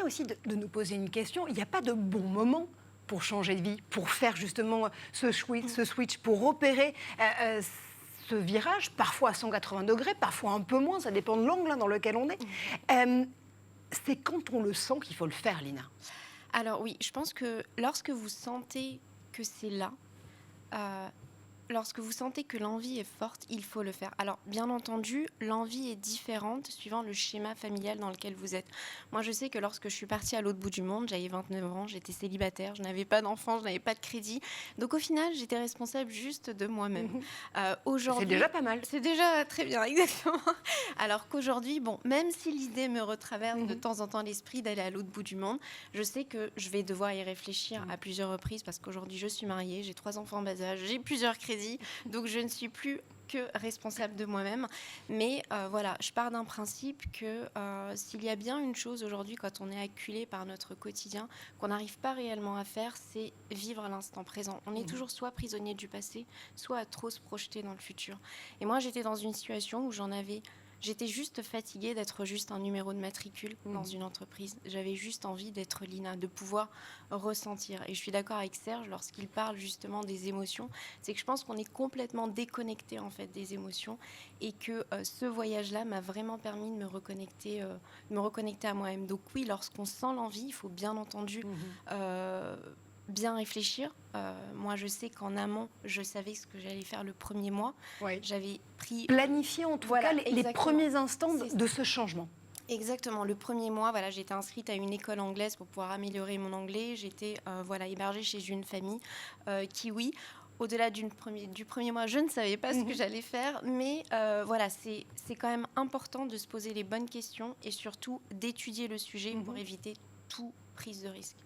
aussi de nous poser une question. Il n'y a pas de bon moment pour changer de vie, pour faire justement ce switch, pour opérer ce virage, parfois à 180 degrés, parfois un peu moins, ça dépend de l'angle dans lequel on est. C'est quand on le sent qu'il faut le faire, Lina. Alors oui, je pense que lorsque vous sentez que c'est là, lorsque vous sentez que l'envie est forte, il faut le faire. Alors, bien entendu, l'envie est différente suivant le schéma familial dans lequel vous êtes. Moi, je sais que lorsque je suis partie à l'autre bout du monde, j'avais 29 ans, j'étais célibataire, je n'avais pas d'enfant, je n'avais pas de crédit. Donc, au final, j'étais responsable juste de moi-même. C'est déjà pas mal. C'est déjà très bien, exactement. Alors qu'aujourd'hui, bon, même si l'idée me retraverse de temps en temps l'esprit d'aller à l'autre bout du monde, je sais que je vais devoir y réfléchir à plusieurs reprises parce qu'aujourd'hui, je suis mariée, j'ai 3 enfants en bas âge, j'ai plusieurs crédits. Donc, je ne suis plus que responsable de moi-même. Mais voilà, je pars d'un principe que s'il y a bien une chose aujourd'hui, quand on est acculé par notre quotidien, qu'on n'arrive pas réellement à faire, c'est vivre l'instant présent. On est toujours soit prisonnier du passé, soit à trop se projeter dans le futur. Et moi, j'étais dans une situation où j'étais juste fatiguée d'être juste un numéro de matricule dans une entreprise. J'avais juste envie d'être Lina, de pouvoir ressentir. Et je suis d'accord avec Serge lorsqu'il parle justement des émotions. C'est que je pense qu'on est complètement déconnecté en fait des émotions et que ce voyage-là m'a vraiment permis de me reconnecter à moi-même. Donc oui, lorsqu'on sent l'envie, il faut bien entendu bien réfléchir. Moi, je sais qu'en amont, je savais ce que j'allais faire le premier mois. Oui. J'avais pris... Planifier en tout cas les premiers instants de ce changement. Exactement. Le premier mois, voilà, j'étais inscrite à une école anglaise pour pouvoir améliorer mon anglais. J'étais hébergée chez une famille kiwi. Au-delà du premier mois, je ne savais pas ce que j'allais faire, mais voilà, c'est quand même important de se poser les bonnes questions et surtout d'étudier le sujet pour éviter toute prise de risque.